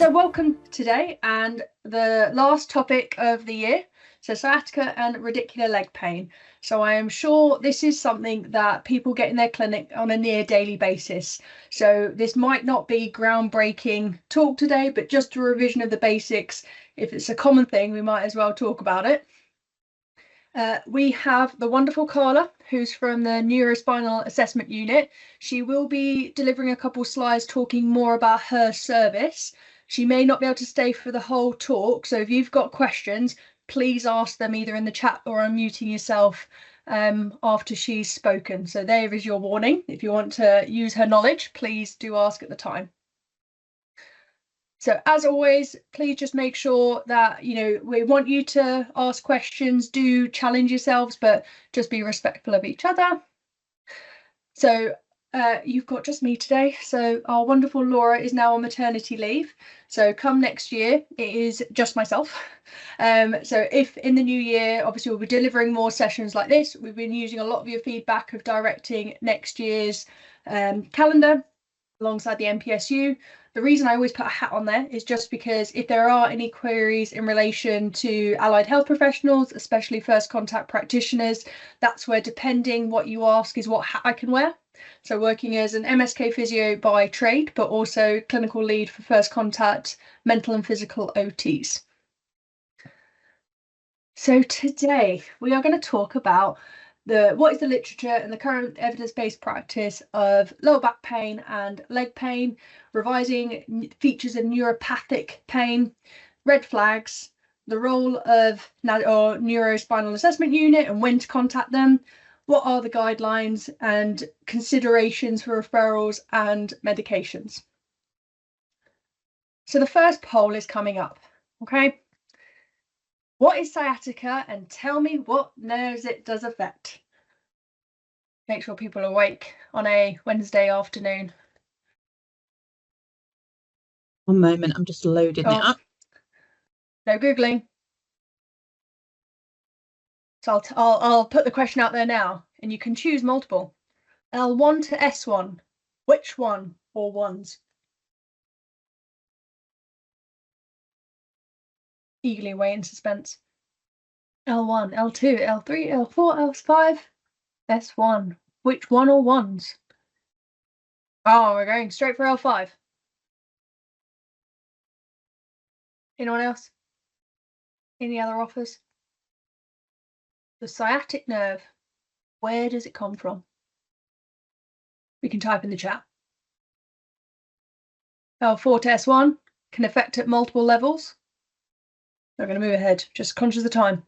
So welcome today, and the last topic of the year, so sciatica and radicular leg pain. So I am sure this is something that people get in their clinic on a near daily basis. So this might not be groundbreaking talk today, but just a revision of the basics. If it's a common thing, we might as well talk about it. We have the wonderful Carla, who's from the Neuro Spinal Assessment Unit. She will be delivering a couple slides talking more about her service. She may not be able to stay for the whole talk, so if you've got questions, please ask them either in the chat or unmuting yourself after she's spoken. So there is your warning. If you want to use her knowledge, please do ask at the time. So as always, please just make sure that, we want you to ask questions, do challenge yourselves, but just be respectful of each other. So you've got just me today. So our wonderful Laura is now on maternity leave. So come next year, it is just myself. So if in the new year, obviously we'll be delivering more sessions like this. We've been using a lot of your feedback of directing next year's calendar alongside the NPSU. The reason I always put a hat on there is just because if there are any queries in relation to allied health professionals, especially first contact practitioners, that's where, depending what you ask, is what hat I can wear. So working as an MSK physio by trade, but also clinical lead for first contact mental and physical OTs. So today we are going to talk about what is the literature and the current evidence-based practice of lower back pain and leg pain, revising features of neuropathic pain, red flags, the role of Neuro Spinal Assessment Unit and when to contact them, what are the guidelines and considerations for referrals and medications. So the first poll is coming up, okay? What is sciatica, and tell me what nerves it does affect? Make sure people are awake on a Wednesday afternoon. One moment, I'm just loading it up. No Googling. So I'll put the question out there now, and you can choose multiple. L1 to S1, which one or ones? Eagerly awaiting suspense. L1, L2, L3, L4, L5, S1. Which one or ones? Oh, we're going straight for L5. Anyone else? Any other offers? The sciatic nerve, where does it come from? We can type in the chat. L4 to S1 can affect at multiple levels. I'm going to move ahead, just conscious of the time.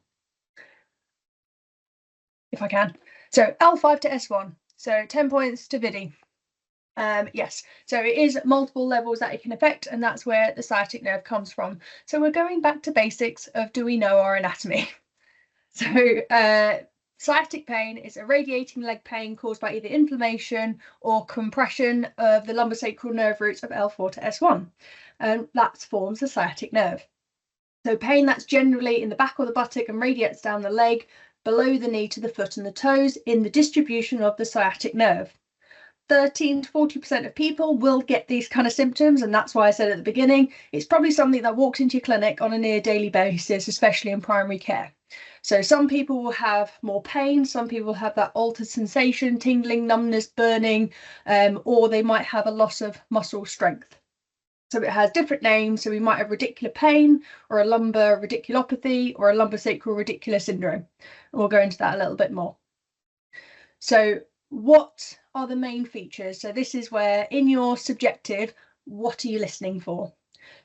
If I can. So L5 to S1. So 10 points to Vidi. Yes, so it is multiple levels that it can affect, and that's where the sciatic nerve comes from. So we're going back to basics of, do we know our anatomy? So sciatic pain is a radiating leg pain caused by either inflammation or compression of the lumbosacral nerve roots of L4 to S1, and that forms the sciatic nerve. So pain that's generally in the back or the buttock and radiates down the leg, below the knee to the foot and the toes in the distribution of the sciatic nerve. 13 to 40% of people will get these kind of symptoms, and that's why I said at the beginning, it's probably something that walks into your clinic on a near daily basis, especially in primary care. So some people will have more pain, some people will have that altered sensation, tingling, numbness, burning, or they might have a loss of muscle strength. So it has different names. So we might have radicular pain, or a lumbar radiculopathy, or a lumbosacral radicular syndrome. And we'll go into that a little bit more. So what are the main features? So this is where, in your subjective, what are you listening for?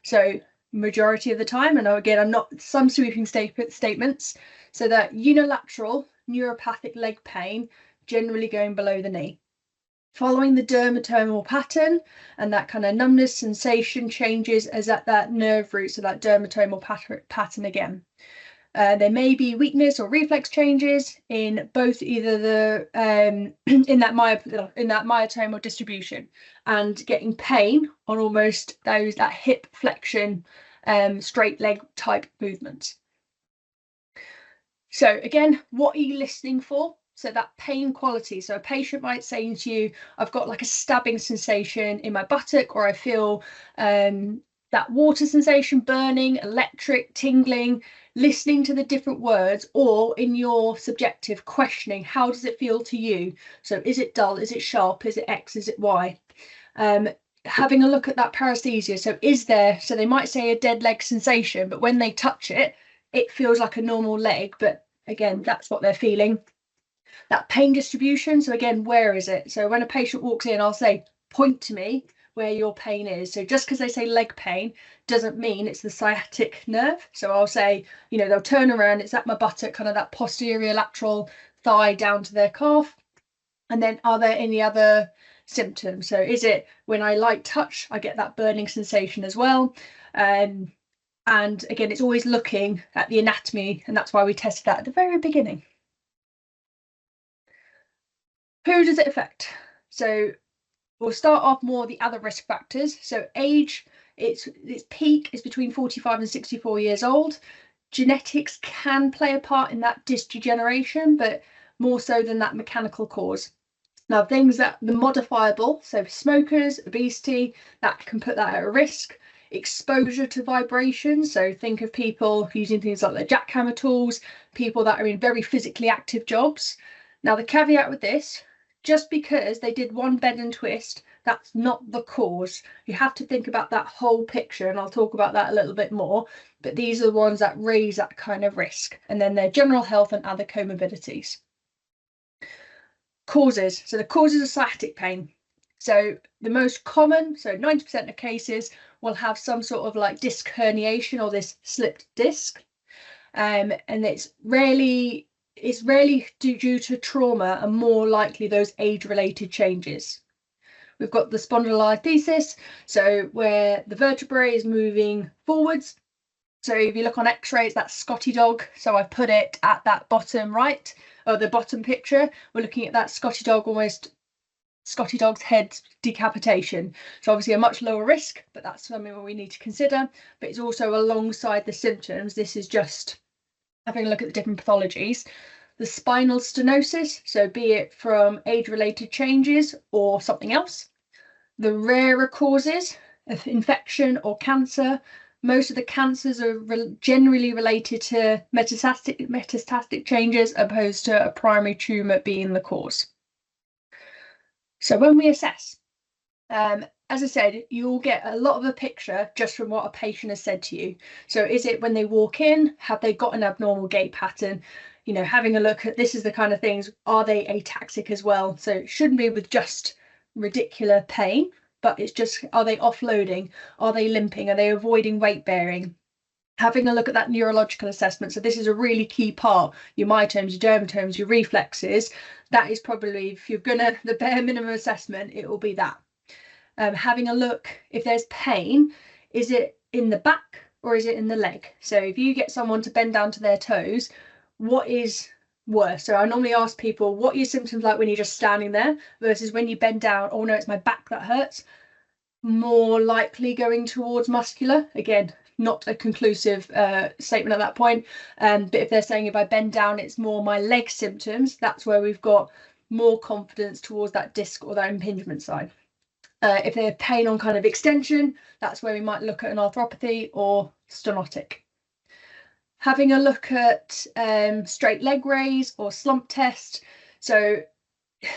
So majority of the time, and again, I'm not, some sweeping statements, so that unilateral neuropathic leg pain generally going below the knee, following the dermatomal pattern, and that kind of numbness sensation changes as at that nerve root, so that dermatomal pattern again. There may be weakness or reflex changes in both either the in that myotomal distribution, and getting pain on almost that hip flexion, straight leg type movements. So again, what are you listening for? So that pain quality. So a patient might say to you, I've got like a stabbing sensation in my buttock, or I feel that water sensation, burning, electric, tingling, listening to the different words, or in your subjective questioning, how does it feel to you? So is it dull? Is it sharp? Is it X? Is it Y? Having a look at that paresthesia. So is there, so they might say a dead leg sensation, but when they touch it, it feels like a normal leg, but again, that's what they're feeling. That pain distribution, so again, where is it? So when a patient walks in, I'll say, point to me where your pain is. So just because they say leg pain doesn't mean it's the sciatic nerve. So I'll say, you know, they'll turn around, it's at my buttock, kind of that posterior lateral thigh down to their calf. And then are there any other symptoms? So is it when I light touch, I get that burning sensation as well? And again, it's always looking at the anatomy, and that's why we tested that at the very beginning. Who does it affect? So we'll start off more the other risk factors. So age, its peak is between 45 and 64 years old. Genetics can play a part in that disc degeneration, but more so than that mechanical cause. Now, things that the modifiable, so smokers, obesity, that can put that at a risk. Exposure to vibration, so think of people using things like the jackhammer tools, people that are in very physically active jobs. Now, the caveat with this, just because they did one bend and twist, that's not the cause. You have to think about that whole picture, and I'll talk about that a little bit more, but these are the ones that raise that kind of risk, and then their general health and other comorbidities. Causes, so the causes of sciatic pain. So the most common, so 90% of cases will have some sort of like disc herniation or this slipped disc, and it's rarely due to trauma and more likely those age-related changes. We've got the spondylolisthesis, so where the vertebrae is moving forwards. So if you look on x-rays, that's Scotty dog. So I've put it at that bottom right, or the bottom picture. We're looking at that Scotty dog, almost Scotty dog's head decapitation. So obviously a much lower risk, but that's something we need to consider. But it's also alongside the symptoms. This is just having a look at the different pathologies. The spinal stenosis, so be it from age-related changes or something else. The rarer causes of infection or cancer. Most of the cancers are generally related to metastatic changes opposed to a primary tumour being the cause. So when we assess, as I said, you'll get a lot of a picture just from what a patient has said to you. So is it when they walk in, have they got an abnormal gait pattern? You know, having a look at, this is the kind of things, are they ataxic as well? So it shouldn't be with just radicular pain, but it's just, are they offloading? Are they limping? Are they avoiding weight bearing? Having a look at that neurological assessment. So this is a really key part, your myotomes, your dermatomes, your reflexes. That is probably, if you're gonna, the bare minimum assessment, it will be that. Having a look, if there's pain, is it in the back or is it in the leg? So if you get someone to bend down to their toes, what is worse? So I normally ask people, what are your symptoms like when you're just standing there versus when you bend down? Oh no, it's my back that hurts. More likely going towards muscular. Again, not a conclusive statement at that point. But if they're saying if I bend down, it's more my leg symptoms, that's where we've got more confidence towards that disc or that impingement side. If they have pain on kind of extension, that's where we might look at an arthropathy or stenotic. Having a look at straight leg raise or slump test. So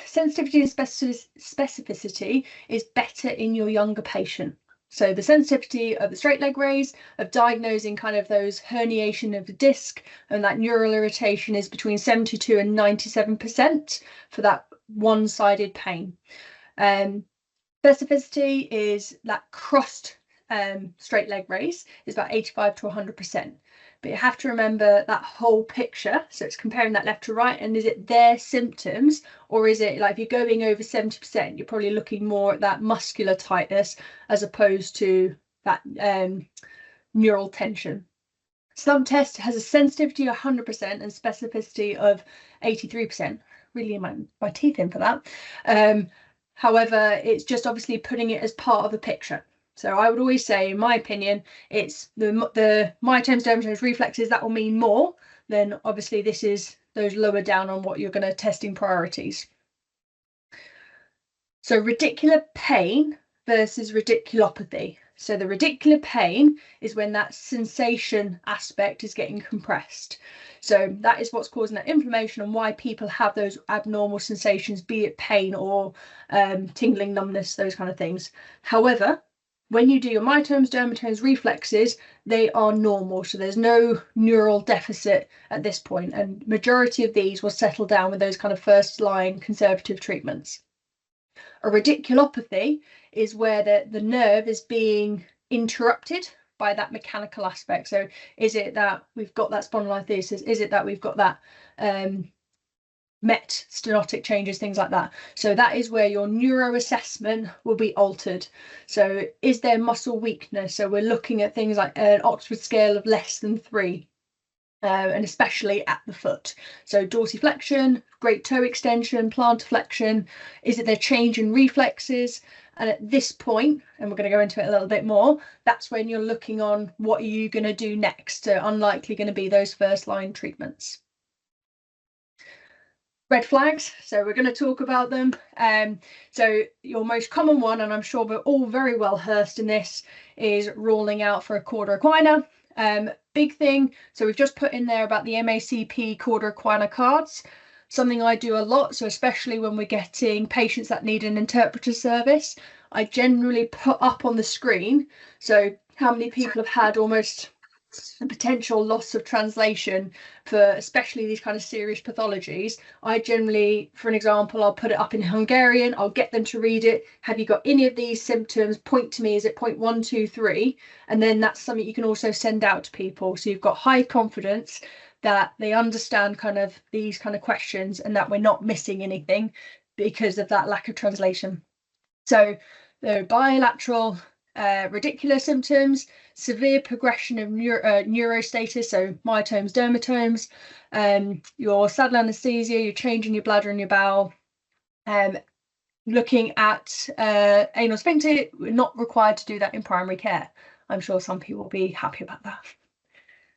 sensitivity and specificity is better in your younger patient. So the sensitivity of the straight leg raise, of diagnosing kind of those herniation of the disc and that neural irritation is between 72 and 97% for that one-sided pain. Specificity is that crossed straight leg raise is about 85 to 100%. But you have to remember that whole picture. So it's comparing that left to right, and is it their symptoms, or is it like if you're going over 70%, you're probably looking more at that muscular tightness as opposed to that neural tension. Slump test has a sensitivity of 100% and specificity of 83%. Really my teeth in for that. However, it's just obviously putting it as part of a picture. So I would always say, in my opinion, it's the myotomes, dermatomes, reflexes that will mean more than obviously this is those lower down on what you're going to testing priorities. So radicular pain versus radiculopathy. So the radicular pain is when that sensation aspect is getting compressed. So that is what's causing that inflammation and why people have those abnormal sensations, be it pain or tingling, numbness, those kind of things. However, when you do your myotomes, dermatomes, reflexes, they are normal. So there's no neural deficit at this point, and majority of these will settle down with those kind of first line conservative treatments. A radiculopathy is where the nerve is being interrupted by that mechanical aspect. So is it that we've got that spondylolisthesis? Is it that we've got that MET, stenotic changes, things like that? So that is where your neuro assessment will be altered. So is there muscle weakness? So we're looking at things like an Oxford scale of less than 3. And especially at the foot. So dorsiflexion, great toe extension, plantar flexion. Is it their change in reflexes? And at this point, and we're going to go into it a little bit more, that's when you're looking on what are you going to do next. So unlikely going to be those first line treatments. Red flags, so we're going to talk about them. So your most common one, and I'm sure we're all very well versed in this, is ruling out for a Cauda equina. Big thing, so we've just put in there about the MACP Cauda equina cards, something I do a lot. So especially when we're getting patients that need an interpreter service, I generally put up on the screen, so how many people have had almost a potential loss of translation for especially these kind of serious pathologies. I generally, for an example, I'll put it up in Hungarian, I'll get them to read it. Have you got any of these symptoms? Point to me, is it point 1, 2, 3? And then that's something you can also send out to people, so you've got high confidence that they understand kind of these kind of questions and that we're not missing anything because of that lack of translation. So the bilateral radicular symptoms, severe progression of neurostatus, so myotomes, dermatomes, your saddle anesthesia, your change in your bladder and your bowel, looking at anal sphincter. We're not required to do that in primary care. I'm sure some people will be happy about that.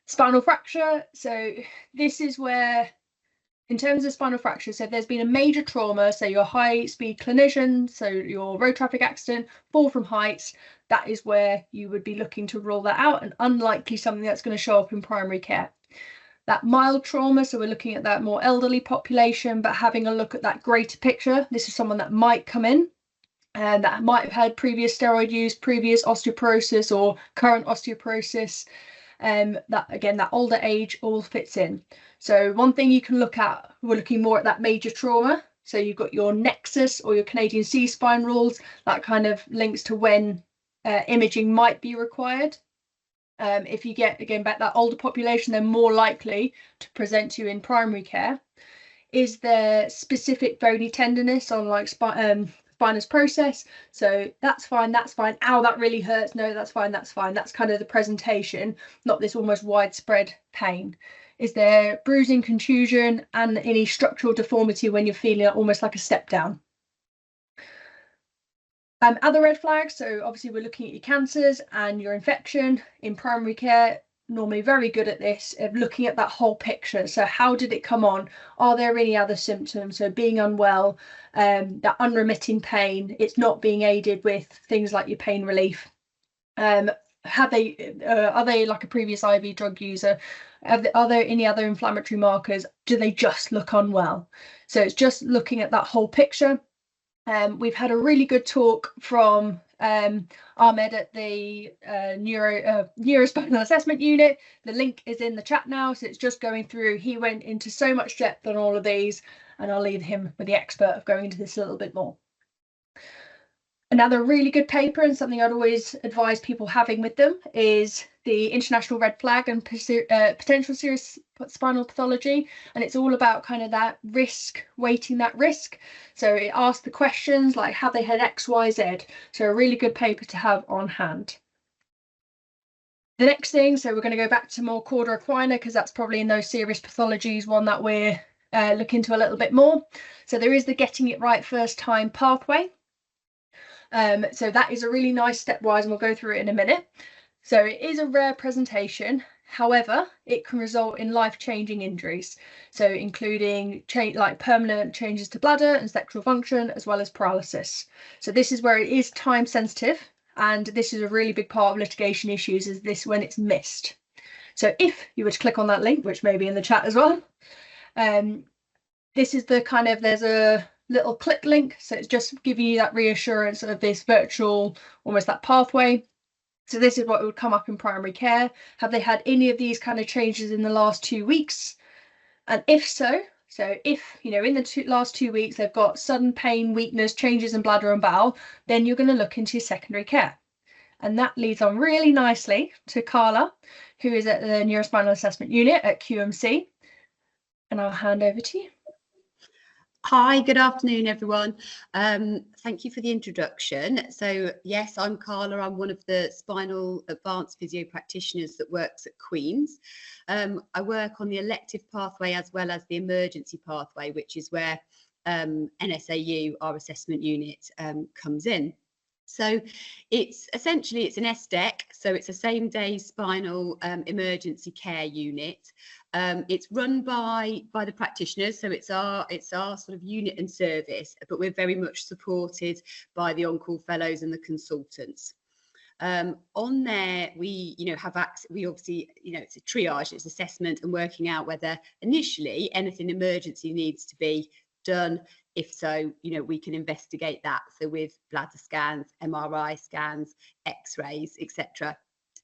Spinal fracture, so this is where, in terms of spinal fracture, so if there's been a major trauma, so your high speed clinician, so your road traffic accident, fall from heights, that is where you would be looking to rule that out, and unlikely something that's going to show up in primary care. That mild trauma, so we're looking at that more elderly population, but having a look at that greater picture. This is someone that might come in and that might have had previous steroid use, previous osteoporosis or current osteoporosis. That again, that older age all fits in. So one thing you can look at, we're looking more at that major trauma. So you've got your nexus or your Canadian C-spine rules, that kind of links to when imaging might be required. If you get, again, back that older population, they're more likely to present to you in primary care. Is there specific bony tenderness on like spinous process? So that's fine, that's fine. Ow, that really hurts. No, that's fine, that's fine. That's kind of the presentation, not this almost widespread pain. Is there bruising, contusion, and any structural deformity when you're feeling almost like a step down? Other red flags, so obviously we're looking at your cancers and your infection. In primary care, normally very good at this, of looking at that whole picture. So how did it come on? Are there any other symptoms? So being unwell, that unremitting pain, it's not being aided with things like your pain relief. Are they like a previous IV drug user? Are there any other inflammatory markers? Do they just look unwell? So it's just looking at that whole picture. We've had a really good talk from Ahmed at the Neuro Spinal Assessment Unit. The link is in the chat now, so it's just going through. He went into so much depth on all of these, and I'll leave him with the expert of going into this a little bit more. Another really good paper, and something I'd always advise people having with them, is the International Red Flag and Potential Serious Spinal Pathology. And it's all about kind of that risk, weighting that risk. So it asks the questions like, have they had X, Y, Z? So a really good paper to have on hand. The next thing, so we're going to go back to more Cauda equina, because that's probably in those serious pathologies one that we're looking into a little bit more. So there is the getting it right first time pathway. So that is a really nice stepwise, and we'll go through it in a minute. So it is a rare presentation. However, it can result in life-changing injuries, so including like permanent changes to bladder and sexual function, as well as paralysis. So this is where it is time sensitive, and this is a really big part of litigation issues, is this when it's missed. So if you were to click on that link, which may be in the chat as well, this is the kind of, there's a little click link, so it's just giving you that reassurance of this virtual, almost that pathway. So this is what would come up in primary care. Have they had any of these kind of changes in the last 2 weeks? And if so, if, you know, in the last 2 weeks they've got sudden pain, weakness, changes in bladder and bowel, then you're going to look into your secondary care. And that leads on really nicely to Carla, who is at the Neuro Spinal Assessment Unit at QMC. And I'll hand over to you. Hi, good afternoon, everyone. Thank you for the introduction. So yes, I'm Carla. I'm one of the spinal advanced physio practitioners that works at Queen's. I work on the elective pathway as well as the emergency pathway, which is where NSAU, our assessment unit, comes in. So it's essentially, it's an SDEC, so it's a same day spinal emergency care unit. It's run by the practitioners, so it's our sort of unit and service, but we're very much supported by the on-call fellows and the consultants. On there, we have access, we obviously, it's a triage, it's assessment and working out whether initially anything emergency needs to be done. If so, we can investigate that. So with bladder scans, MRI scans, X-rays, etc.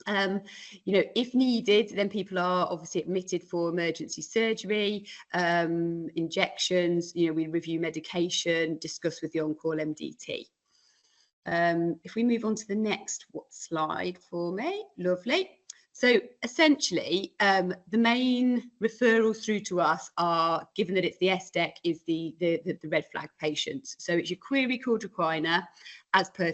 If needed, then people are obviously admitted for emergency surgery, injections. We review medication, discuss with the on-call MDT. If we move on to the next slide for me, lovely. So essentially, the main referrals through to us are, given that it's the SDEC, is the red flag patients. So it's your query called Equina, as per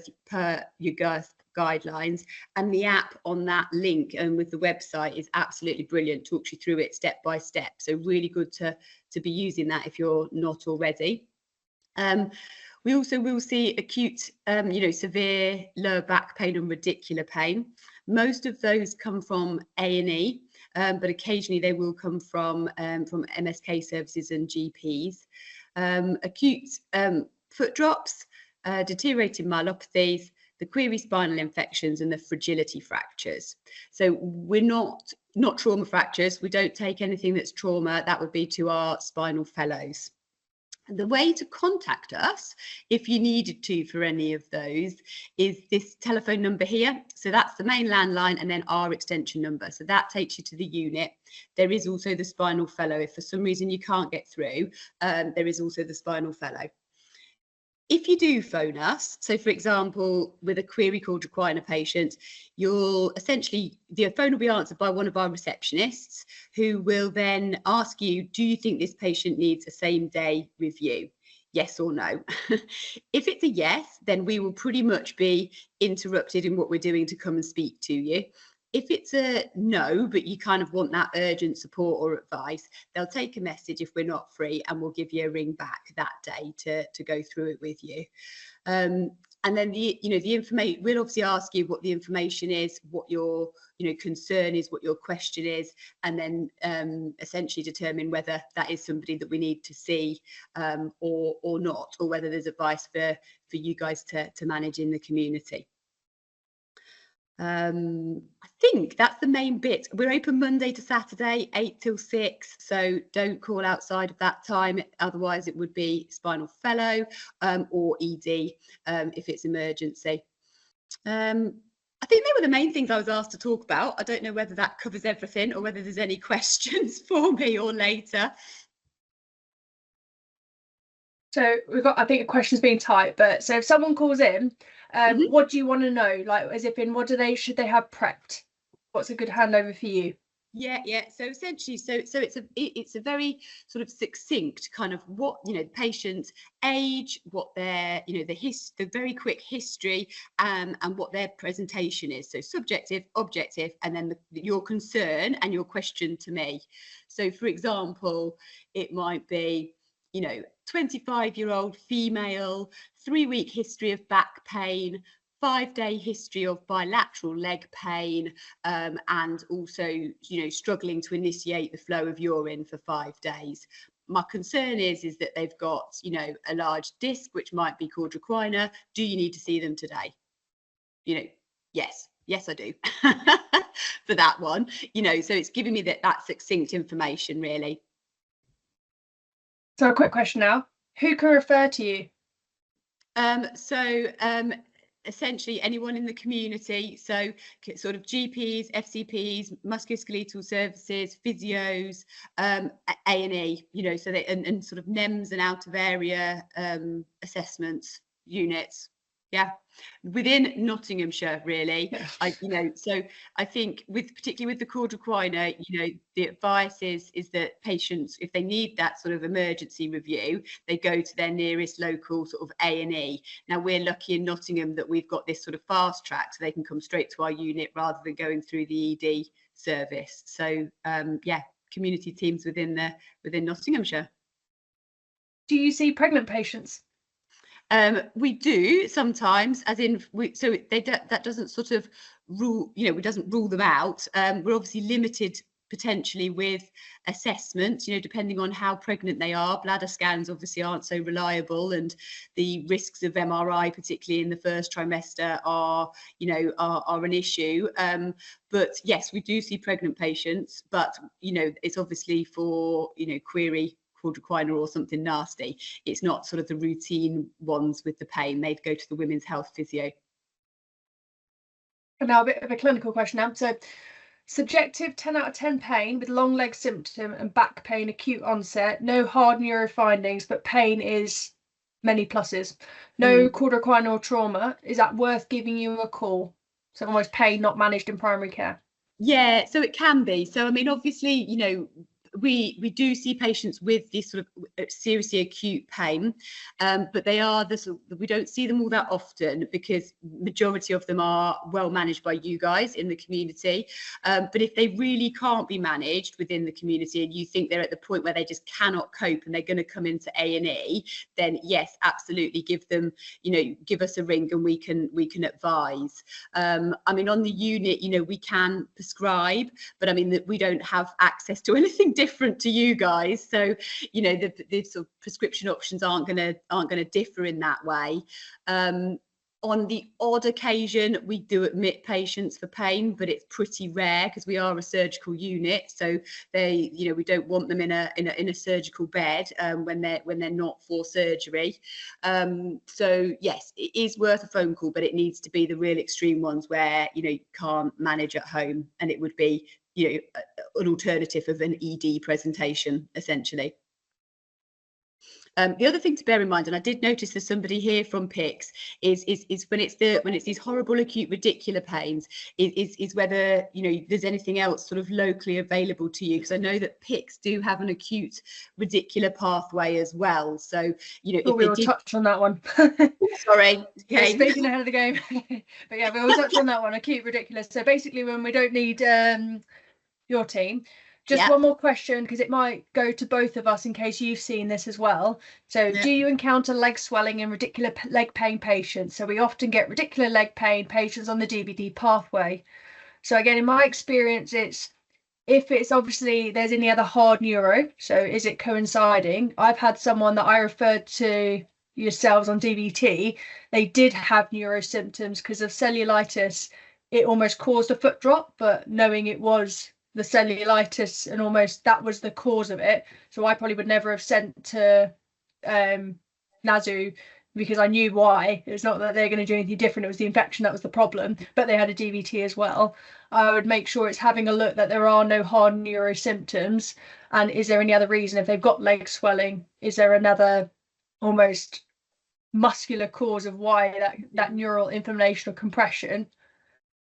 your GIRF guidelines, and the app on that link and with the website is absolutely brilliant, talks you through it step by step. So really good to be using that if you're not already. We also will see acute, severe lower back pain and radicular pain. Most of those come from A&E, but occasionally they will come from MSK services and GPs. Acute foot drops, deteriorating myelopathies, the query spinal infections and the fragility fractures. So we're not trauma fractures. We don't take anything that's trauma. That would be to our spinal fellows. The way to contact us, if you needed to for any of those, is this telephone number here. So that's the main landline and then our extension number. So that takes you to the unit. There is also the spinal fellow. If for some reason you can't get through, there is also the spinal fellow. If you do phone us, so for example, with a query called Equina patient, you'll essentially, the phone will be answered by one of our receptionists who will then ask you, do you think this patient needs a same day review? Yes or no? If it's a yes, then we will pretty much be interrupted in what we're doing to come and speak to you. If it's a no, but you kind of want that urgent support or advice, they'll take a message if we're not free and we'll give you a ring back that day to go through it with you. And then the information, we'll obviously ask you what the information is, what your concern is, what your question is, and then essentially determine whether that is somebody that we need to see or not, or whether there's advice for you guys to manage in the community. I think that's the main bit. We're open Monday to Saturday, 8 till 6. So don't call outside of that time. Otherwise, it would be spinal fellow or ED if it's emergency. I think they were the main things I was asked to talk about. I don't know whether that covers everything or whether there's any questions for me or later. So we've got, I think, a question's being typed, but so if someone calls in, what do you want to know? Like, as if in, should they have prepped? What's a good handover for you? Yeah. So essentially, so it's a very sort of succinct kind of what, the patient's age, what their, the very quick history, and what their presentation is. So subjective, objective, and then your concern and your question to me. So for example, it might be, 25-year-old female, 3-week history of back pain, 5-day history of bilateral leg pain, and also, struggling to initiate the flow of urine for 5 days. My concern is that they've got, a large disc, which might be called Equina. Do you need to see them today? yes, I do for that one, so it's giving me that succinct information really. So a quick question now, who can refer to you? Essentially anyone in the community, so sort of GPs, FCPs, musculoskeletal services, physios, A&E, so they and sort of NEMS and out of area assessments units. Yeah, within Nottinghamshire, really. Yeah. So I think particularly with the cord equina, the advice is that patients, if they need that sort of emergency review, they go to their nearest local sort of A&E. Now we're lucky in Nottingham that we've got this sort of fast track, so they can come straight to our unit rather than going through the ED service. So yeah, community teams within Nottinghamshire. Do you see pregnant patients? We do sometimes, as in that doesn't sort of rule, it doesn't rule them out. We're obviously limited potentially with assessments, depending on how pregnant they are. Bladder scans obviously aren't so reliable, and the risks of MRI, particularly in the first trimester, are an issue. But yes, we do see pregnant patients, but it's obviously for query cord equina or something nasty. It's not sort of the routine ones with the pain. They'd go to the women's health physio. And now a bit of a clinical question now. So subjective 10 out of 10 pain with long leg symptom and back pain, acute onset, no hard neuro findings, but pain is many pluses. No cord equina or trauma. Is that worth giving you a call? So almost pain not managed in primary care. Yeah, so it can be. So I mean, obviously, we do see patients with this sort of seriously acute pain, but we don't see them all that often because majority of them are well managed by you guys in the community. But if they really can't be managed within the community and you think they're at the point where they just cannot cope and they're going to come into A&E, then yes, absolutely give us a ring and we can advise. I mean, on the unit, we can prescribe, but I mean that we don't have access to anything different to you guys, so the sort of prescription options aren't gonna differ in that way. On the odd occasion, we do admit patients for pain, but it's pretty rare because we are a surgical unit. So we don't want them in a surgical bed when they're not for surgery. So yes, it is worth a phone call, but it needs to be the real extreme ones where you can't manage at home, and it would be an alternative of an ED presentation, essentially. The other thing to bear in mind, and I did notice there's somebody here from PICS, is when it's these horrible acute radicular pains, is whether there's anything else sort of locally available to you, because I know that PICS do have an acute radicular pathway as well. So if we will touch on that one. Sorry, okay. Speaking ahead of the game. But yeah, we will touch on that one, acute radicular. So basically, when we don't need your team. Just one more question, because it might go to both of us in case you've seen this as well. So do you encounter leg swelling in radicular leg pain patients? So we often get radicular leg pain patients on the DBD pathway. So again, in my experience, if it's obviously there's any other hard neuro, so is it coinciding? I've had someone that I referred to yourselves on DBT. They did have neuro symptoms because of cellulitis. It almost caused a foot drop, but knowing it was the cellulitis and almost that was the cause of it, so I probably would never have sent to NSAU because I knew why. It's not that they're going to do anything different, it was the infection that was the problem, but they had a DVT as well. I would make sure it's having a look that there are no hard neuro symptoms, and is there any other reason? If they've got leg swelling, is there another almost muscular cause of why that neural inflammation or compression?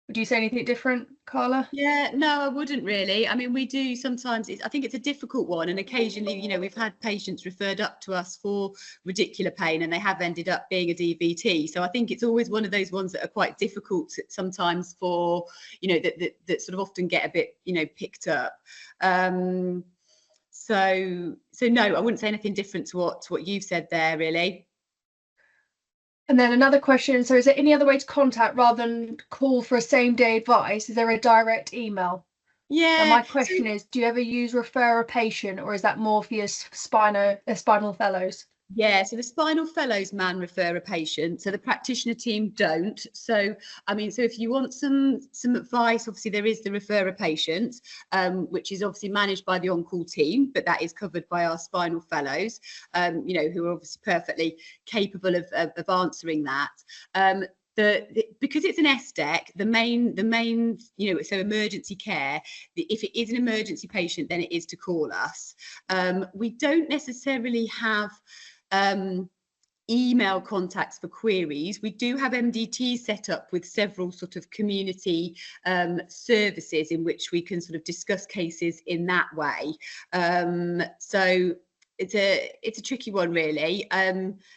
Would you say anything different, Carla? Yeah, no, I wouldn't really. I mean, we do sometimes, I think it's a difficult one, and occasionally, we've had patients referred up to us for radicular pain and they have ended up being a DVT. So I think it's always one of those ones that are quite difficult sometimes for, that sort of often get a bit, picked up. So no, I wouldn't say anything different to what you've said there, really. And then another question, so is there any other way to contact rather than call for a same-day advice? Is there a direct email? Yeah. And my question is, do you ever refer a patient, or is that more for your spinal fellows? Yeah, so the spinal fellows man refer a patient, so the practitioner team don't. So, I mean, so if you want some advice, obviously there is the refer a patient, which is obviously managed by the on-call team, but that is covered by our spinal fellows, you know, who are obviously perfectly capable of answering that. Because it's an SDEC, the main, you know, so emergency care, if it is an emergency patient, then it is to call us. We don't necessarily have email contacts for queries. We do have MDT set up with several sort of community services in which we can sort of discuss cases in that way. So it's a tricky one, really.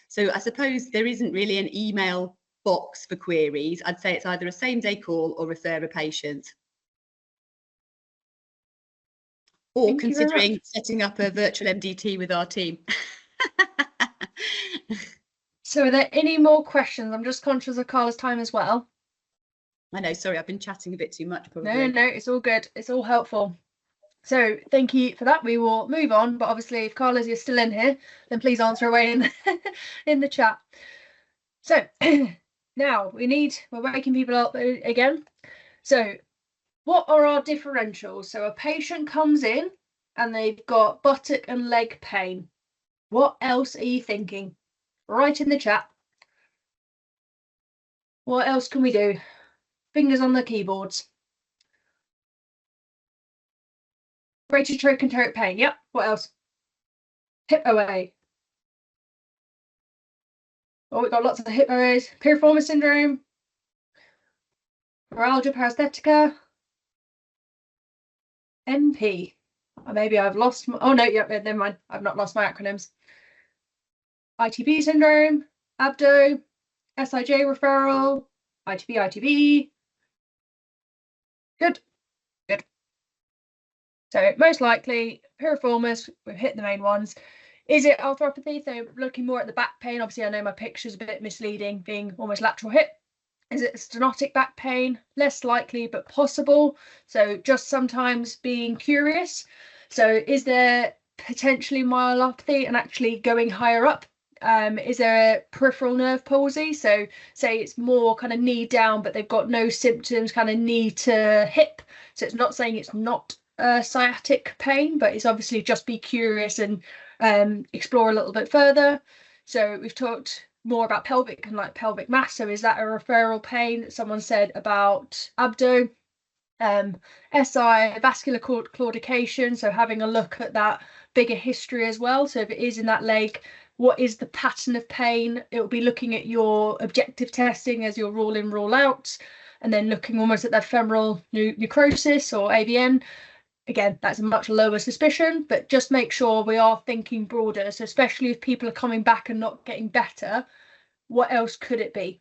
So I suppose there isn't really an email box for queries. I'd say it's either a same-day call or refer a patient. Or considering setting up a virtual MDT with our team. So are there any more questions? I'm just conscious of Carla's time as well. I know, sorry, I've been chatting a bit too much probably. No, it's all good. It's all helpful. So thank you for that. We will move on, but obviously if Carla's you're still in here, then please answer away in the chat. So now we're waking people up again. So what are our differentials? So a patient comes in and they've got buttock and leg pain. What else are you thinking? Write in the chat. What else can we do? Fingers on the keyboards. Greater trochanteric pain. Yep. What else? Hip OA. Oh, we've got lots of hip OAs. Piriformis syndrome. Neuralgia paresthetica. NP. Or maybe I've lost. Oh no, yeah, never mind. I've not lost my acronyms. ITB syndrome, abdo, SIJ referral, ITB. Good. So most likely piriformis, we've hit the main ones. Is it arthropathy? So looking more at the back pain. Obviously, I know my picture's a bit misleading, being almost lateral hip. Is it stenotic back pain? Less likely, but possible. So just sometimes being curious. So is there potentially myelopathy and actually going higher up? Is there a peripheral nerve palsy? So say it's more kind of knee down, but they've got no symptoms, kind of knee to hip. So it's not saying it's not sciatic pain, but it's obviously just be curious and explore a little bit further. So we've talked more about pelvic and like pelvic mass. So is that a referral pain? Someone said about abdo. SI, vascular claudication, so having a look at that bigger history as well. So if it is in that leg, what is the pattern of pain? It will be looking at your objective testing as your rule in, rule out, and then looking almost at that femoral necrosis or AVN. Again, that's a much lower suspicion, but just make sure we are thinking broader. So especially if people are coming back and not getting better, what else could it be?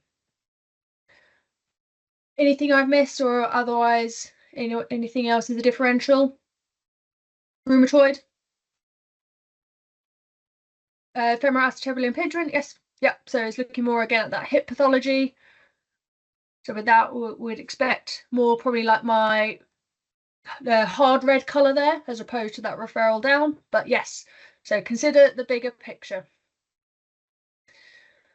Anything I've missed, or otherwise, anything else is a differential? Rheumatoid? Femoral acetabular impingement, yes. Yep, so it's looking more again at that hip pathology. So with that, we'd expect more probably like my hard red colour there, as opposed to that referral down. But yes, so consider the bigger picture.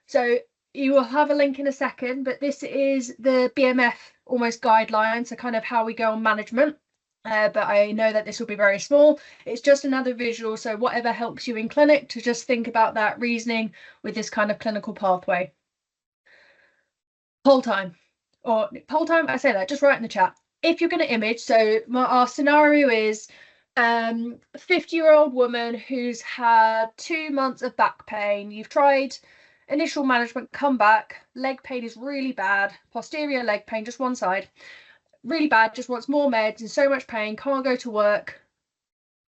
So you will have a link in a second, but this is the BMF almost guidelines, so kind of how we go on management. But I know that this will be very small. It's just another visual, so whatever helps you in clinic to just think about that reasoning with this kind of clinical pathway. Poll time, I say that, just write in the chat. If you're going to image, so our scenario is 50-year-old woman who's had 2 months of back pain. You've tried initial management, come back, leg pain is really bad, posterior leg pain, just one side, really bad, just wants more meds and so much pain, can't go to work.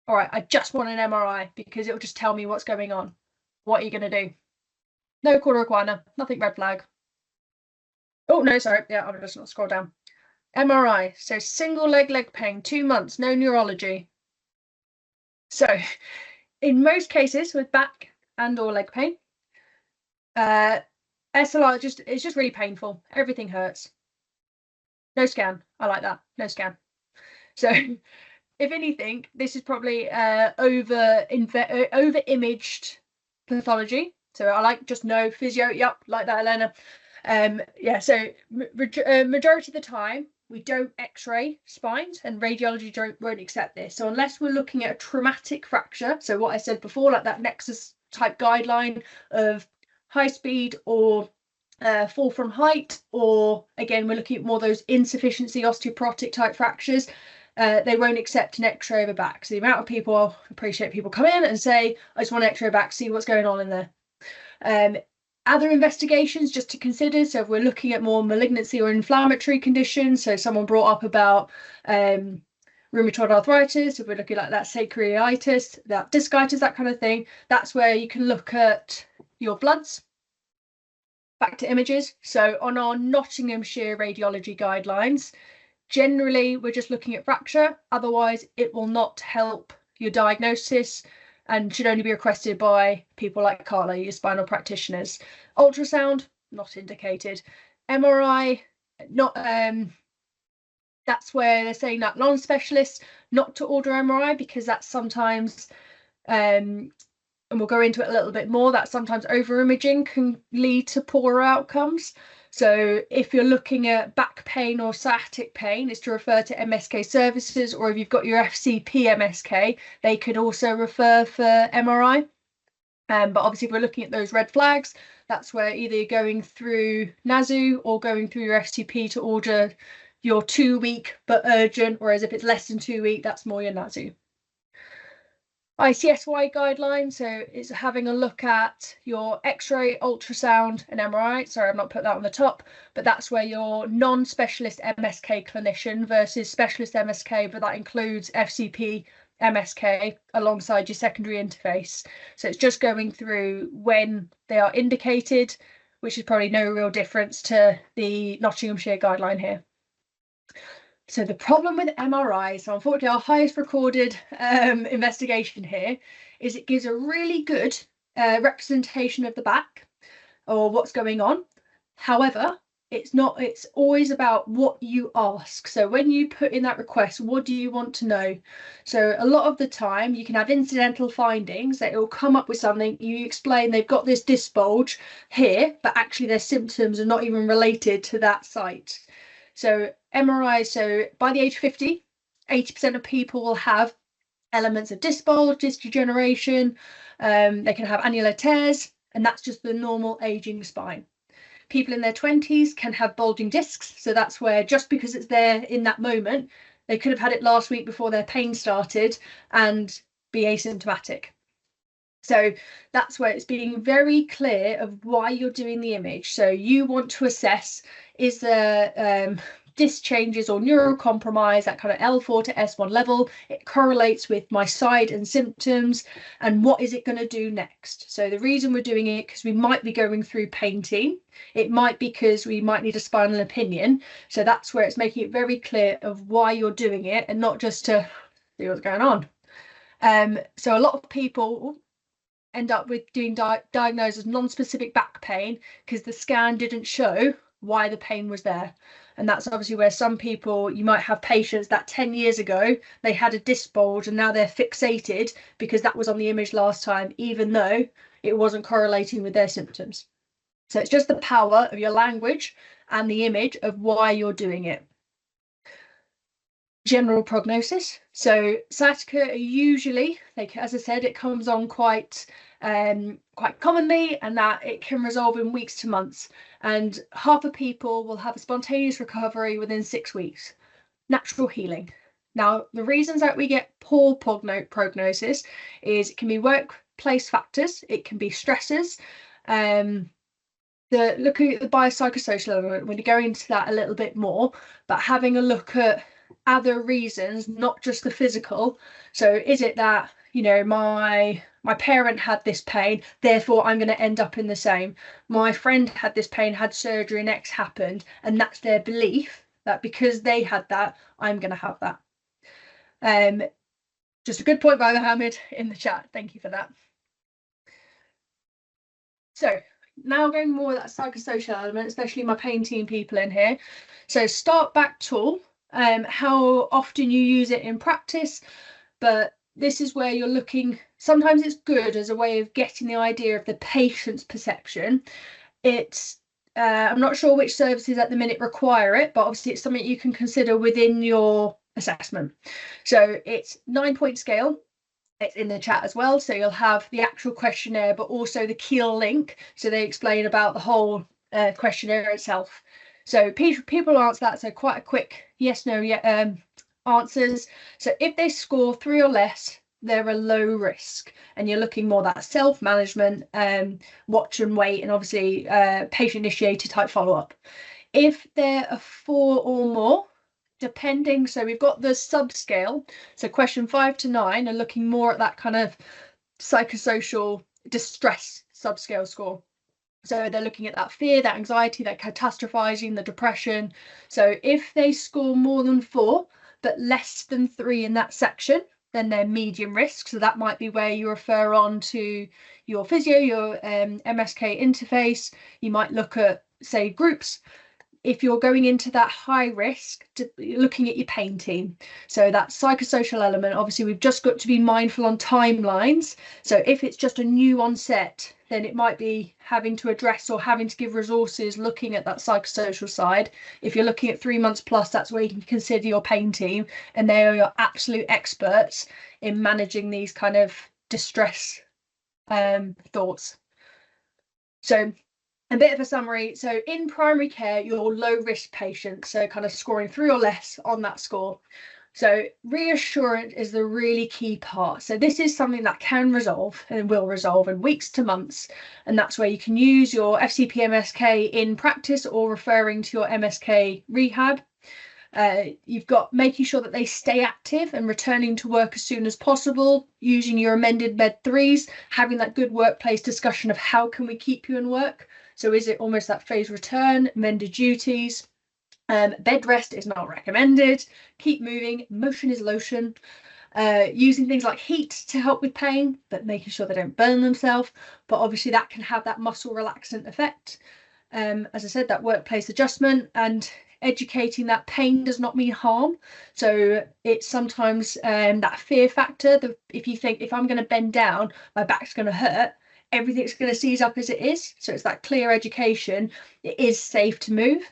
All right, I just want an MRI because it will just tell me what's going on. What are you going to do? No Cauda equina, nothing red flag. Oh, no, sorry. Yeah, I'm just going to scroll down. MRI, so single leg pain, 2 months, no neurology. So in most cases with back and or leg pain, SLR it's just really painful. Everything hurts. No scan. I like that. No scan. So if anything, this is probably over imaged pathology. So I like just no physio. Yep, like that, Elena. Yeah, so majority of the time we don't x-ray spines, and radiology won't accept this. So unless we're looking at a traumatic fracture, so what I said before, like that nexus type guideline of high speed or fall from height, or again we're looking at more those insufficiency osteoporotic type fractures, they won't accept an x-ray of a back. So the amount of people, I appreciate people come in and say, I just want an x-ray back, see what's going on in there. Other investigations just to consider, so if we're looking at more malignancy or inflammatory conditions, so someone brought up about rheumatoid arthritis, if we're looking at that sacroiliitis, that discitis, that kind of thing, that's where you can look at your bloods, back to images. So on our Nottinghamshire radiology guidelines, generally we're just looking at fracture, otherwise it will not help your diagnosis and should only be requested by people like Carla, your spinal practitioners. Ultrasound, not indicated. MRI, not. That's where they're saying that non-specialists not to order MRI, because that's sometimes, and we'll go into it a little bit more, that sometimes over-imaging can lead to poorer outcomes. So if you're looking at back pain or sciatic pain, it's to refer to MSK services, or if you've got your FCP MSK, they could also refer for MRI. But obviously if we're looking at those red flags, that's where either you're going through NSAU or going through your FCP to order your 2-week but urgent, whereas if it's less than 2 weeks, that's more your NSAU. ICSY guidelines, so it's having a look at your x-ray, ultrasound and MRI. Sorry, I've not put that on the top, but that's where your non-specialist MSK clinician versus specialist MSK, but that includes FCP MSK alongside your secondary interface. So it's just going through when they are indicated, which is probably no real difference to the Nottinghamshire guideline here. So the problem with MRI, so unfortunately our highest recorded investigation here, is it gives a really good representation of the back or what's going on. However, it's always about what you ask. So when you put in that request, what do you want to know? So a lot of the time you can have incidental findings that it will come up with something, you explain they've got this disc bulge here, but actually their symptoms are not even related to that site. So MRI, so by the age of 50, 80% of people will have elements of disc bulge, disc degeneration, they can have annular tears, and that's just the normal aging spine. People in their 20s can have bulging discs, so that's where just because it's there in that moment, they could have had it last week before their pain started and be asymptomatic. So that's where it's being very clear of why you're doing the image. So you want to assess, is there disc changes or neural compromise, that kind of L4 to S1 level. It correlates with my side and symptoms, and what is it going to do next? So the reason we're doing it, because we might be going through painting, it might be because we might need a spinal opinion. So that's where it's making it very clear of why you're doing it and not just to see what's going on. So a lot of people end up with being diagnosed as non-specific back pain because the scan didn't show why the pain was there. And that's obviously where some people, you might have patients that 10 years ago they had a disc bulge and now they're fixated because that was on the image last time, even though it wasn't correlating with their symptoms. So it's just the power of your language and the image of why you're doing it. General prognosis. So sciatica usually, like as I said, it comes on quite commonly, and that it can resolve in weeks to months, and half of people will have a spontaneous recovery within 6 weeks. Natural healing. Now the reasons that we get poor prognosis is it can be workplace factors, it can be stressors, looking at the biopsychosocial element, we're going to go into that a little bit more, but having a look at other reasons, not just the physical. So is it that, you know, my parent had this pain, therefore I'm going to end up in the same. My friend had this pain, had surgery, and X happened, and that's their belief that because they had that, I'm going to have that. Just a good point by Mohammed in the chat. Thank you for that. So now going more that psychosocial element, especially my pain team people in here. So start back tool, how often you use it in practice, but this is where you're looking, sometimes it's good as a way of getting the idea of the patient's perception. It's I'm not sure which services at the minute require it, but obviously it's something you can consider within your assessment. So it's 9-point scale. It's in the chat as well, so you'll have the actual questionnaire but also the Keel link, so they explain about the whole questionnaire itself. So people answer that, so quite a quick yes no answers. So if they score 3 or less, they're a low risk, and you're looking more that self-management, watch and wait, and obviously patient initiated type follow-up. If they're a 4 or more, depending, so we've got the subscale, so question 5 to 9 are looking more at that kind of psychosocial distress subscale score. So they're looking at that fear, that anxiety, that catastrophizing, the depression. So if they score more than 4 but less than 3 in that section, then they're medium risk. So that might be where you refer on to your physio, your MSK interface. You might look at, say, groups. If you're going into that high risk, looking at your pain team. So that psychosocial element, obviously we've just got to be mindful on timelines. So if it's just a new onset, then it might be having to address or having to give resources looking at that psychosocial side. If you're looking at 3 months plus, that's where you can consider your pain team, and they are your absolute experts in managing these kind of distress thoughts. So a bit of a summary. So in primary care, you're low risk patients, so kind of scoring 3 or less on that score. So reassurance is the really key part. So this is something that can resolve and will resolve in weeks to months, and that's where you can use your FCP MSK in practice or referring to your MSK rehab. You've got making sure that they stay active and returning to work as soon as possible, using your amended Med 3s, having that good workplace discussion of how can we keep you in work. So is it almost that phased return, amended duties? Bed rest is not recommended. Keep moving. Motion is lotion. Using things like heat to help with pain, but making sure they don't burn themselves. But obviously that can have that muscle relaxant effect. As I said, that workplace adjustment, and educating that pain does not mean harm. So it's sometimes that fear factor. If you think, if I'm going to bend down, my back's going to hurt, everything's going to seize up as it is. So it's that clear education. It is safe to move,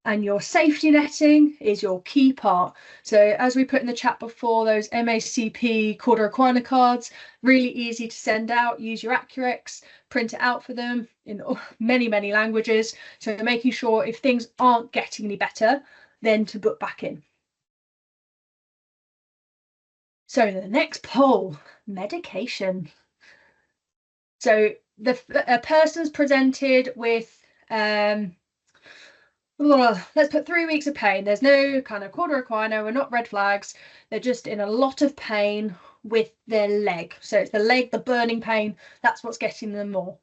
and your safety netting is your key part. So as we put in the chat before, those MACP Cauda Equina cards, really easy to send out. Use your Accurex, print it out for them in many languages. So making sure if things aren't getting any better, then to book back in. So the next poll, medication. So a person's presented with let's put 3 weeks of pain. There's no kind of Cauda Equina, we're not red flags. They're just in a lot of pain with their leg. So it's the leg, the burning pain, that's what's getting them more.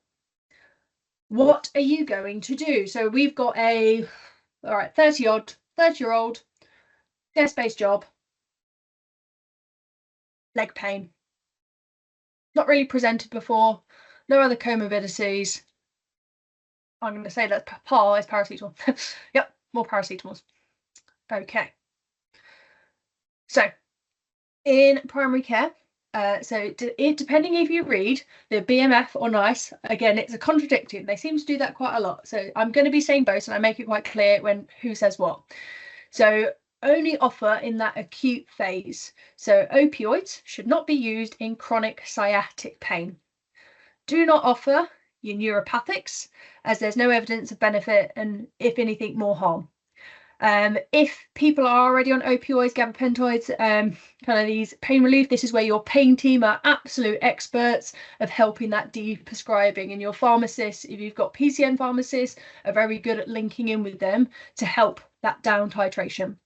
What are you going to do? So we've got a, all right, 30-year-old, desk-based job, leg pain. Not really presented before, no other comorbidities. I'm going to say that PAR is paracetamol. Yep, more paracetamols. Okay. So in primary care, depending if you read the BMF or NICE, again, it's a contradicting. They seem to do that quite a lot. So I'm going to be saying both, and I make it quite clear when who says what. So only offer in that acute phase. So opioids should not be used in chronic sciatic pain. Do not offer your neuropathics, as there's no evidence of benefit, and if anything, more harm. If people are already on opioids, gabapentinoids, kind of these pain relief, this is where your pain team are absolute experts of helping that de-prescribing, and your pharmacists, if you've got PCN pharmacists, are very good at linking in with them to help that down titration.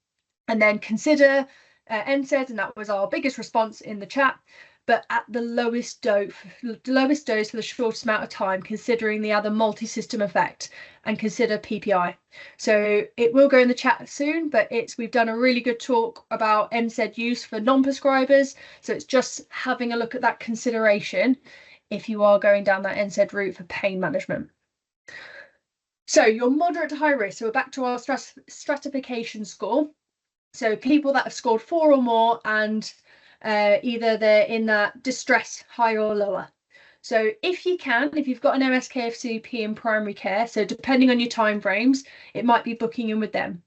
And then consider NSAIDs, and that was our biggest response in the chat, but at the lowest dose for the shortest amount of time, considering the other multi-system effect, and consider PPI. So it will go in the chat soon, but we've done a really good talk about NSAID use for non-prescribers. So it's just having a look at that consideration if you are going down that NSAID route for pain management. So you're moderate to high risk. So we're back to our stratification score. So people that have scored 4 or more and either they're in that distress high or lower. So if you can, if you've got an MSK-FCP in primary care, so depending on your time frames, it might be booking in with them.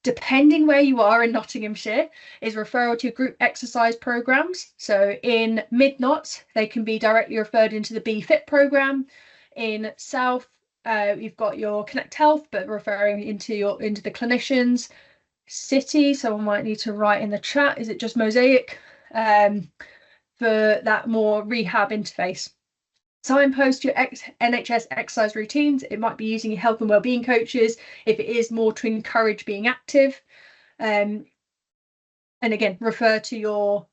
Depending where you are in Nottinghamshire, is referral to your group exercise programs. So in Mid-Not, they can be directly referred into the BFit program. In South, you've got your Connect Health, but referring into the clinicians. City, someone might need to write in the chat, is it just Mosaic? For that more rehab interface. Signpost your NHS exercise routines. It might be using your health and wellbeing coaches if it is more to encourage being active. And again, refer to your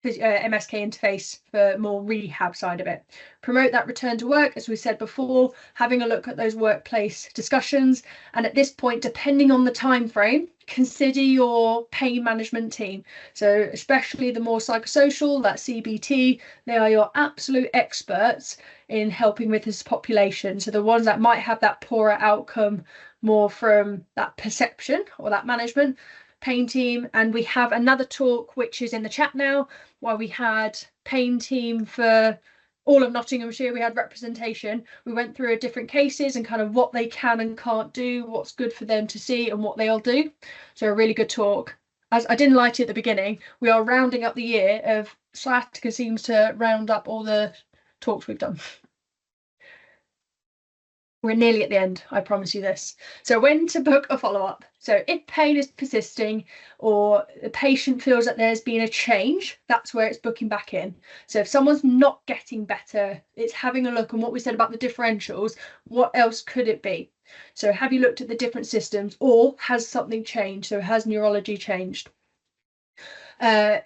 MSK interface for more rehab side of it. Promote that return to work, as we said before, having a look at those workplace discussions. And at this point, depending on the time frame, consider your pain management team. So especially the more psychosocial, that CBT, they are your absolute experts in helping with this population. So the ones that might have that poorer outcome more from that perception or that management pain team. And we have another talk which is in the chat now, where we had pain team for all of Nottinghamshire. We had representation. We went through different cases and kind of what they can and can't do, what's good for them to see and what they'll do. So a really good talk. As I didn't like it at the beginning, we are rounding up the year of Sciatica seems to round up all the talks we've done. We're nearly at the end, I promise you this. So when to book a follow-up. So if pain is persisting or the patient feels that there's been a change, that's where it's booking back in. So if someone's not getting better, it's having a look on what we said about the differentials. What else could it be? So have you looked at the different systems, or has something changed? So has neurology changed? Have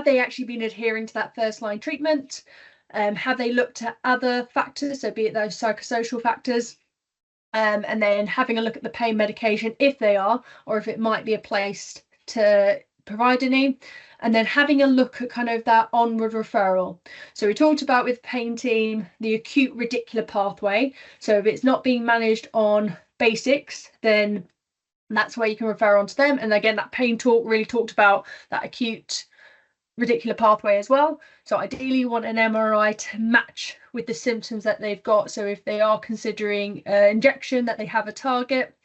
they actually been adhering to that first line treatment? Have they looked at other factors, so be it those psychosocial factors, and then having a look at the pain medication if they are, or if it might be a place to provide any, and then having a look at kind of that onward referral. So we talked about with pain team, the acute radicular pathway. So if it's not being managed on basics, then that's where you can refer on to them. And again, that pain talk really talked about that acute radicular pathway as well. So ideally you want an MRI to match with the symptoms that they've got. So if they are considering injection, that they have a target,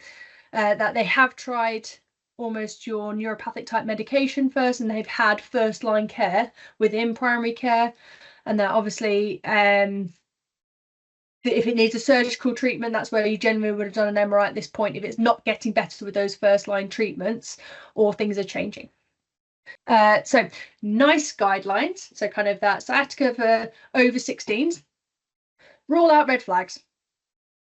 that they have tried almost your neuropathic type medication first, and they've had first line care within primary care, and that obviously if it needs a surgical treatment, that's where you generally would have done an MRI at this point if it's not getting better with those first line treatments or things are changing. So nice guidelines, so kind of that sciatica for over 16s. Rule out red flags,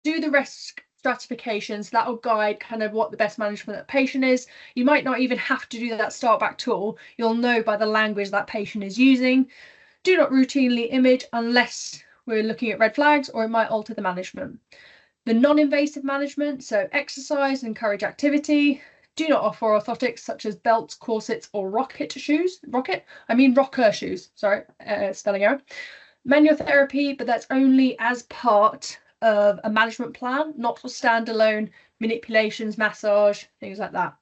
do the risk stratifications. That will guide kind of what the best management of that patient is. You might not even have to do that start back tool. You'll know by the language that patient is using. Do not routinely image unless we're looking at red flags, or it might alter the management. The non-invasive management, so exercise, encourage activity. Do not offer orthotics such as belts, corsets, or rocker shoes. Sorry, spelling error. Manual therapy, but that's only as part of a management plan, not for standalone manipulations, massage, things like that.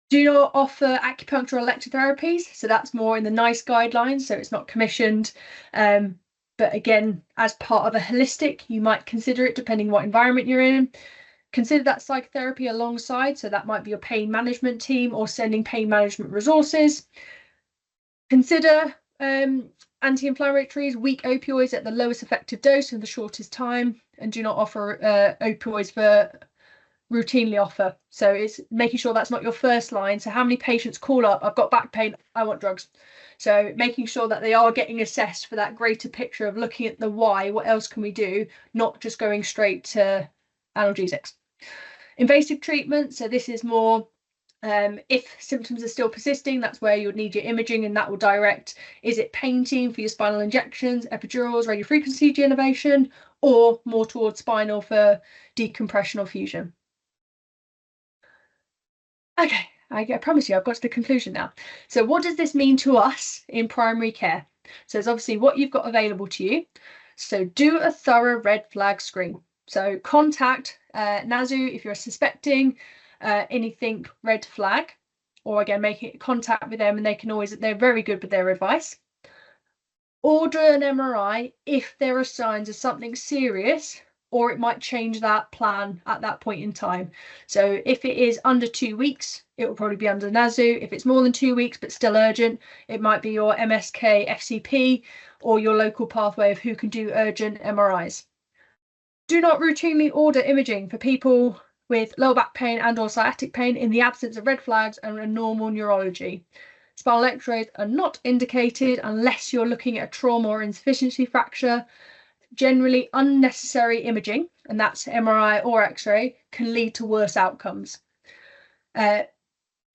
Do not offer acupuncture or electrotherapies. So that's more in the NICE guidelines, so it's not commissioned. But again, as part of a holistic, you might consider it depending what environment you're in. Consider that psychotherapy alongside, so that might be your pain management team or sending pain management resources. Consider anti-inflammatories, weak opioids at the lowest effective dose and the shortest time, and do not offer opioids for routinely offer. So it's making sure that's not your first line. So how many patients call up, I've got back pain, I want drugs. So making sure that they are getting assessed for that greater picture of looking at the why, what else can we do, not just going straight to analgesics. Invasive treatment, so this is more if symptoms are still persisting, that's where you would need your imaging, and that will direct, is it pain team for your spinal injections, epidurals, radiofrequency denervation, or more towards spinal for decompression or fusion. Okay, I promise you I've got to the conclusion now. So what does this mean to us in primary care? So it's obviously what you've got available to you. So do a thorough red flag screen. So contact NSAU if you're suspecting anything red flag. or again, making contact with them, and they're very good with their advice. Order an MRI if there are signs of something serious, or it might change that plan at that point in time. So if it is under 2 weeks, it will probably be under NSAU. If it's more than 2 weeks but still urgent, it might be your MSK FCP or your local pathway of who can do urgent MRIs. Do not routinely order imaging for people with lower back pain and or sciatic pain in the absence of red flags and a normal neurology. Spinal x-rays are not indicated unless you're looking at a trauma or insufficiency fracture. Generally, unnecessary imaging, and that's MRI or x-ray, can lead to worse outcomes.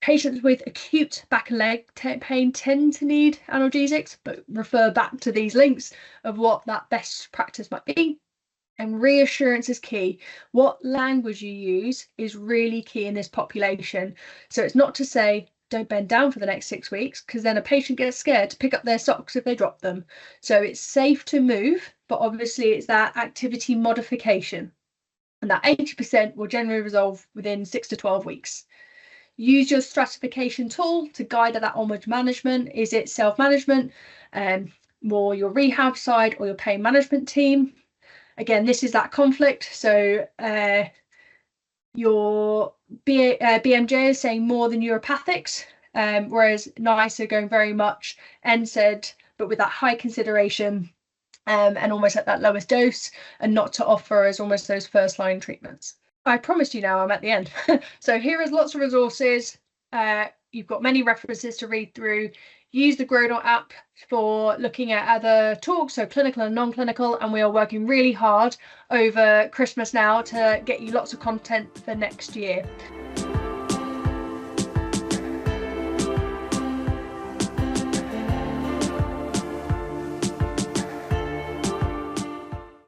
Patients with acute back and leg pain tend to need analgesics, but refer back to these links of what that best practice might be. And reassurance is key. What language you use is really key in this population. So it's not to say, don't bend down for the next 6 weeks, because then a patient gets scared to pick up their socks if they drop them. So it's safe to move, but obviously it's that activity modification. And that 80% will generally resolve within 6 to 12 weeks. Use your stratification tool to guide that onward management. Is it self-management, more your rehab side, or your pain management team? Again, this is that conflict. So your BMJ is saying more than neuropathics, whereas NICE are going very much NSAID, but with that high consideration and almost at that lowest dose, and not to offer as almost those first line treatments. I promised you now I'm at the end. So here is lots of resources. You've got many references to read through. Use the Grodot app for looking at other talks, so clinical and non-clinical, and we are working really hard over Christmas now to get you lots of content for next year.